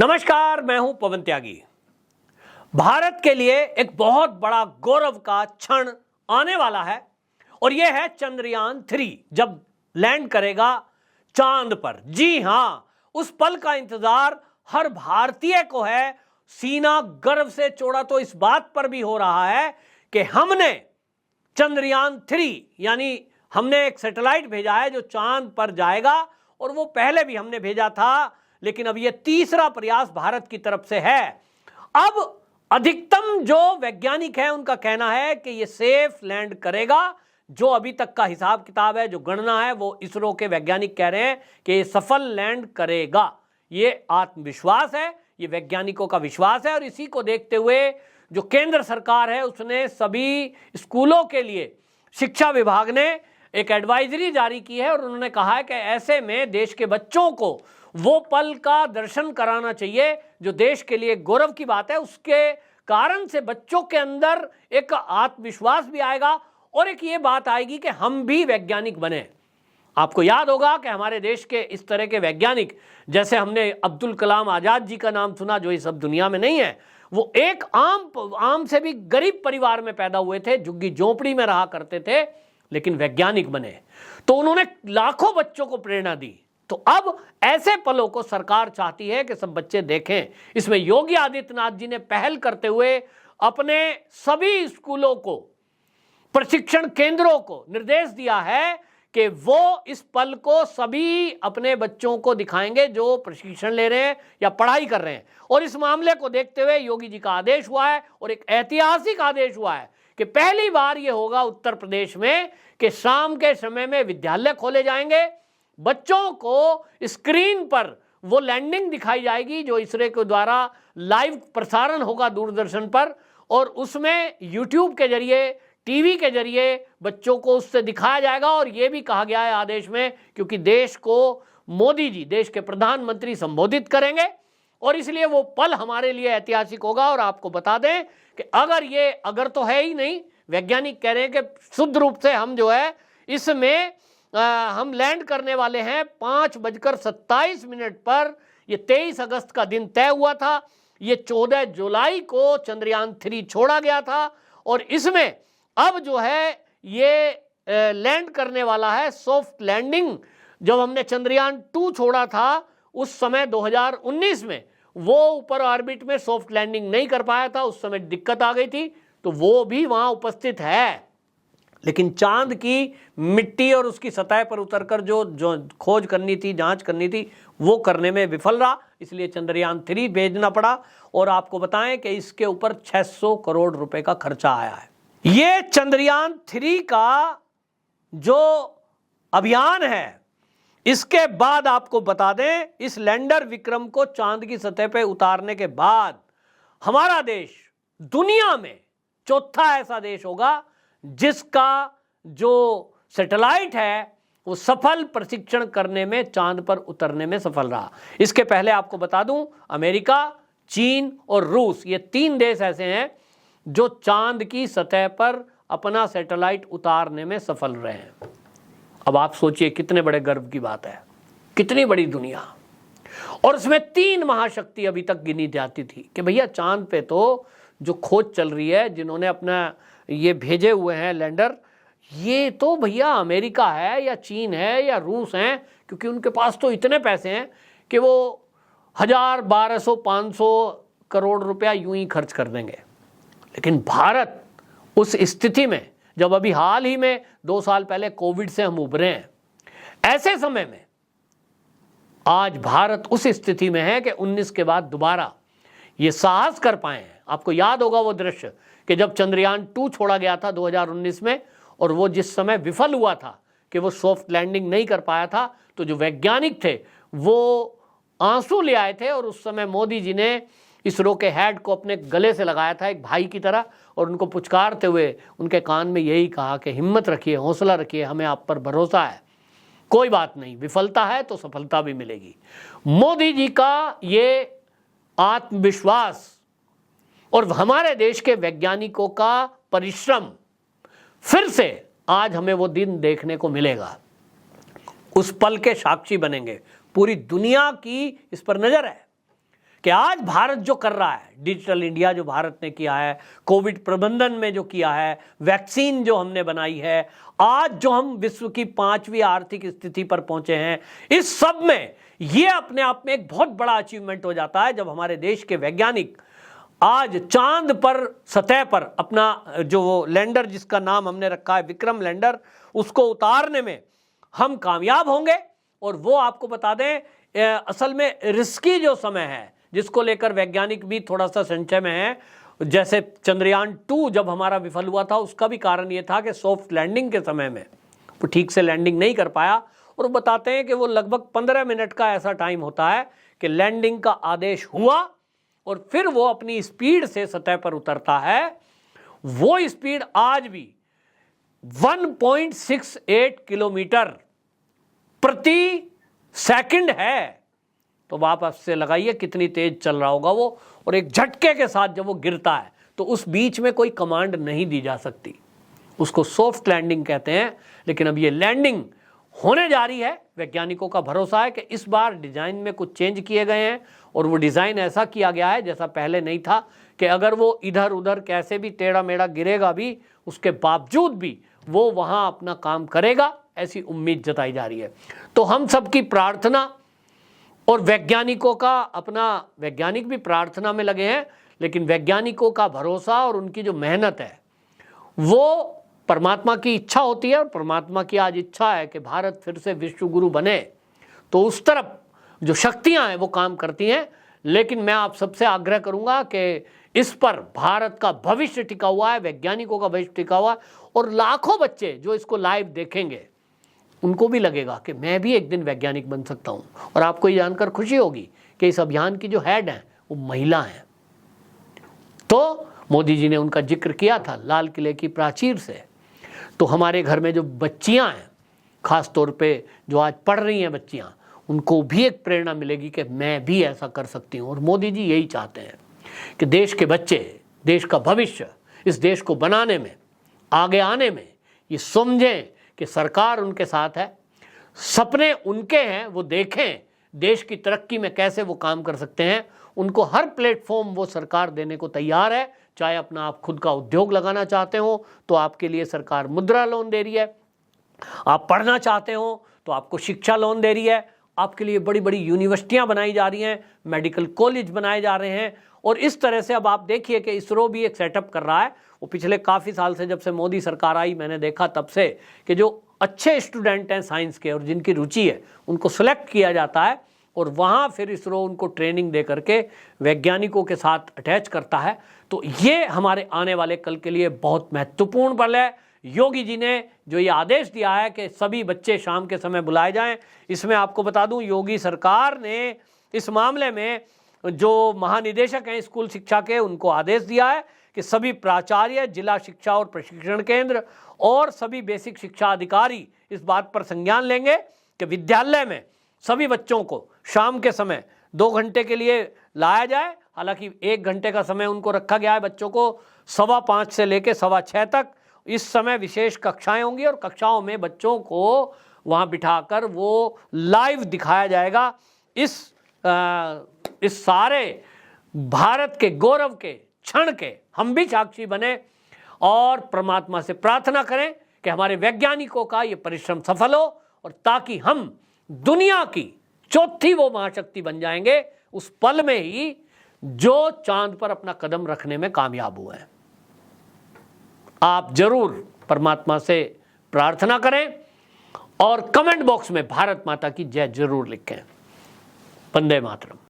नमस्कार, मैं हूं पवन त्यागी। भारत के लिए एक बहुत बड़ा गौरव का क्षण आने वाला है और यह है चंद्रयान 3 जब लैंड करेगा चांद पर। जी हां, उस पल का इंतजार हर भारतीय को है। सीना गर्व से चौड़ा तो इस बात पर भी हो रहा है कि हमने चंद्रयान 3 यानी हमने एक सैटेलाइट भेजा है जो चांद पर जाएगा, और वो पहले भी हमने भेजा था, लेकिन अब ये तीसरा प्रयास भारत की तरफ से है। अब अधिकतम जो वैज्ञानिक हैं उनका कहना है कि ये सेफ लैंड करेगा। जो अभी तक का हिसाब किताब है, जो गणना है, वो इसरो के वैज्ञानिक कह रहे हैं कि ये सफल लैंड करेगा। ये आत्मविश्वास है, ये वैज्ञानिकों का विश्वास है। और इसी को देखते हुए जो केंद्र सरकार है उसने सभी स्कूलों के लिए शिक्षा विभाग ने एक एडवाइजरी जारी की है और उन्होंने कहा है कि ऐसे में देश के बच्चों को वो पल का दर्शन कराना चाहिए जो देश के लिए गौरव की बात है। उसके कारण से बच्चों के अंदर एक आत्मविश्वास भी आएगा और एक ये बात आएगी कि हम भी वैज्ञानिक बने। आपको याद होगा कि हमारे देश के इस तरह के वैज्ञानिक, जैसे हमने अब्दुल कलाम आजाद जी का नाम सुना, जो इस सब दुनिया में नहीं है, वो एक आम से भी गरीब परिवार में पैदा हुए थे, झुग्गी झोंपड़ी में रहा करते थे, लेकिन वैज्ञानिक बने। तो उन्होंने लाखों बच्चों को प्रेरणा दी। तो अब ऐसे पलों को सरकार चाहती है कि सब बच्चे देखें। इसमें योगी आदित्यनाथ जी ने पहल करते हुए अपने सभी स्कूलों को, प्रशिक्षण केंद्रों को निर्देश दिया है कि वो इस पल को सभी अपने बच्चों को दिखाएंगे जो प्रशिक्षण ले रहे हैं या पढ़ाई कर रहे हैं। और इस मामले को देखते हुए योगी जी का आदेश हुआ है और एक ऐतिहासिक आदेश हुआ है कि पहली बार ये होगा उत्तर प्रदेश में कि शाम के समय में विद्यालय खोले जाएंगे, बच्चों को स्क्रीन पर वो लैंडिंग दिखाई जाएगी जो इसरो के द्वारा लाइव प्रसारण होगा दूरदर्शन पर, और उसमें यूट्यूब के जरिए, टीवी के जरिए बच्चों को उससे दिखाया जाएगा। और ये भी कहा गया है आदेश में, क्योंकि देश को मोदी जी, देश के प्रधानमंत्री, संबोधित करेंगे और इसलिए वो पल हमारे लिए ऐतिहासिक होगा। और आपको बता दें कि अगर तो है ही नहीं, वैज्ञानिक कह रहे हैं कि शुद्ध रूप से हम जो है इसमें हम लैंड करने वाले हैं 5:27 पर। ये 23 अगस्त का दिन तय हुआ था। ये 14 जुलाई को चंद्रयान 3 छोड़ा गया था और इसमें अब जो है ये लैंड करने वाला है सॉफ्ट लैंडिंग। जब हमने चंद्रयान 2 छोड़ा था उस समय 2019 में वो ऊपर ऑर्बिट में सॉफ्ट लैंडिंग नहीं कर पाया था, उस समय दिक्कत आ गई थी, तो वो भी वहां उपस्थित है। लेकिन चांद की मिट्टी और उसकी सतह पर उतरकर जो खोज करनी थी, जांच करनी थी, वो करने में विफल रहा, इसलिए चंद्रयान 3 भेजना पड़ा। और आपको बताएं कि इसके ऊपर 600 करोड़ रुपए का खर्चा आया है। ये चंद्रयान 3 का जो अभियान है, इसके बाद आपको बता दें, इस लैंडर विक्रम को चांद की सतह पर उतारने के बाद हमारा देश दुनिया में चौथा ऐसा देश होगा जिसका जो सैटेलाइट है वो सफल प्रशिक्षण करने में, चांद पर उतरने में सफल रहा। इसके पहले आपको बता दूं, अमेरिका, चीन और रूस, ये 3 देश ऐसे हैं जो चांद की सतह पर अपना सैटेलाइट उतारने में सफल रहे हैं। अब आप सोचिए कितने बड़े गर्व की बात है, कितनी बड़ी दुनिया। और उसमें 3 महाशक्ति अभी तक गिनी जाती थी कि भैया चांद पे तो जो खोज चल रही है, जिन्होंने अपना ये भेजे हुए हैं लैंडर, ये तो भैया अमेरिका है या चीन है या रूस हैं, क्योंकि उनके पास तो इतने पैसे हैं कि वो 1000, 1200, 500 करोड़ रुपया यूं ही खर्च कर देंगे। लेकिन भारत उस स्थिति में, जब अभी हाल ही में 2 साल पहले कोविड से हम उभरे हैं, ऐसे समय में आज भारत उस स्थिति में है कि 19 के बाद दोबारा ये साहस कर पाए हैं। आपको याद होगा वो दृश्य कि जब चंद्रयान 2 छोड़ा गया था 2019 में, और वो जिस समय विफल हुआ था कि वो सॉफ्ट लैंडिंग नहीं कर पाया था, तो जो वैज्ञानिक थे वो आंसू ले आए थे और उस समय मोदी जी ने इसरो के हेड को अपने गले से लगाया था एक भाई की तरह, और उनको पुचकारते हुए उनके कान में यही कहा कि हिम्मत रखिए, हौसला रखिए, हमें आप पर भरोसा है, कोई बात नहीं, विफलता है तो सफलता भी मिलेगी। मोदी जी का ये आत्मविश्वास और हमारे देश के वैज्ञानिकों का परिश्रम, फिर से आज हमें वो दिन देखने को मिलेगा। उस पल के साक्षी बनेंगे। पूरी दुनिया की इस पर नजर है कि आज भारत जो कर रहा है, डिजिटल इंडिया जो भारत ने किया है, कोविड प्रबंधन में जो किया है, वैक्सीन जो हमने बनाई है, आज जो हम विश्व की 5वीं आर्थिक स्थिति पर पहुंचे हैं, इस सब में ये अपने आप में एक बहुत बड़ा अचीवमेंट हो जाता है जब हमारे देश के वैज्ञानिक आज चांद पर, सतह पर अपना जो वो लैंडर जिसका नाम हमने रखा है विक्रम लैंडर, उसको उतारने में हम कामयाब होंगे। और वो आपको बता दें असल में रिस्की जो समय है जिसको लेकर वैज्ञानिक भी थोड़ा सा संशय में है, जैसे चंद्रयान 2 जब हमारा विफल हुआ था उसका भी कारण ये था कि सॉफ्ट लैंडिंग के समय में वो ठीक से लैंडिंग नहीं कर पाया। और बताते हैं कि वो लगभग 15 मिनट का ऐसा टाइम होता है कि लैंडिंग का आदेश हुआ और फिर वो अपनी स्पीड से सतह पर उतरता है। वो स्पीड आज भी 1.68 किलोमीटर प्रति सेकंड है। तो आप आपसे लगाइए कितनी तेज चल रहा होगा वो, और एक झटके के साथ जब वो गिरता है तो उस बीच में कोई कमांड नहीं दी जा सकती, उसको सॉफ्ट लैंडिंग कहते हैं। लेकिन अब ये लैंडिंग होने जा रही है। वैज्ञानिकों का भरोसा है कि इस बार डिजाइन में कुछ चेंज किए गए हैं और वो डिजाइन ऐसा किया गया है जैसा पहले नहीं था, कि अगर वो इधर उधर कैसे भी टेढ़ा मेढ़ा गिरेगा भी, उसके बावजूद भी वो वहां अपना काम करेगा, ऐसी उम्मीद जताई जा रही है। तो हम सबकी प्रार्थना और वैज्ञानिकों का अपना, वैज्ञानिक भी प्रार्थना में लगे हैं, लेकिन वैज्ञानिकों का भरोसा और उनकी जो मेहनत है वो परमात्मा की इच्छा होती है। और परमात्मा की आज इच्छा है कि भारत फिर से विश्व गुरु बने, तो उस तरफ जो शक्तियां हैं वो काम करती हैं। लेकिन मैं आप सबसे आग्रह करूंगा कि इस पर भारत का भविष्य टिका हुआ है, वैज्ञानिकों का भविष्य टिका हुआ है, और लाखों बच्चे जो इसको लाइव देखेंगे उनको भी लगेगा कि मैं भी एक दिन वैज्ञानिक बन सकता हूं। और आपको ये जानकर खुशी होगी कि इस अभियान की जो हेड हैं वो महिला हैं। तो मोदी जी ने उनका जिक्र किया था लाल किले की प्राचीर से। तो हमारे घर में जो बच्चियां हैं, खास तौर पे जो आज पढ़ रही हैं बच्चियां, उनको भी एक प्रेरणा मिलेगी कि मैं भी ऐसा कर सकती हूं। और मोदी जी यही चाहते हैं कि देश के बच्चे, देश का भविष्य, इस देश को बनाने में, आगे आने में ये समझें कि सरकार उनके साथ है, सपने उनके हैं, वो देखें देश की तरक्की में कैसे वो काम कर सकते हैं। उनको हर प्लेटफॉर्म वो सरकार देने को तैयार है। चाहे अपना आप खुद का उद्योग लगाना चाहते हो तो आपके लिए सरकार मुद्रा लोन दे रही है, आप पढ़ना चाहते हो तो आपको शिक्षा लोन दे रही है, आपके लिए बड़ी बड़ी यूनिवर्सिटियां बनाई जा रही हैं, मेडिकल कॉलेज बनाए जा रहे हैं। और इस तरह से अब आप देखिए कि इसरो भी एक सेटअप कर रहा है। वो पिछले काफ़ी साल से, जब से मोदी सरकार आई, मैंने देखा तब से कि जो अच्छे स्टूडेंट हैं साइंस के और जिनकी रुचि है उनको सेलेक्ट किया जाता है और वहाँ फिर इसरो उनको ट्रेनिंग दे करके वैज्ञानिकों के साथ अटैच करता है। तो ये हमारे आने वाले कल के लिए बहुत महत्वपूर्ण पल है। योगी जी ने जो ये आदेश दिया है कि सभी बच्चे शाम के समय बुलाए जाएं, इसमें आपको बता दूं योगी सरकार ने इस मामले में जो महानिदेशक हैं स्कूल शिक्षा के, उनको आदेश दिया है कि सभी प्राचार्य, जिला शिक्षा और प्रशिक्षण केंद्र और सभी बेसिक शिक्षा अधिकारी इस बात पर संज्ञान लेंगे कि विद्यालय में सभी बच्चों को शाम के समय 2 घंटे के लिए लाया जाए। हालांकि 1 घंटे का समय उनको रखा गया है बच्चों को 5:15 से लेकर 6:15 तक। इस समय विशेष कक्षाएं होंगी और कक्षाओं में बच्चों को वहां बिठाकर वो लाइव दिखाया जाएगा। इस सारे भारत के गौरव के क्षण के हम भी साक्षी बने और परमात्मा से प्रार्थना करें कि हमारे वैज्ञानिकों का ये परिश्रम सफल हो और ताकि हम दुनिया की चौथी वो महाशक्ति बन जाएंगे उस पल में ही जो चांद पर अपना कदम रखने में कामयाब हुए हैं। आप जरूर परमात्मा से प्रार्थना करें और कमेंट बॉक्स में भारत माता की जय जरूर लिखें। वंदे मातरम।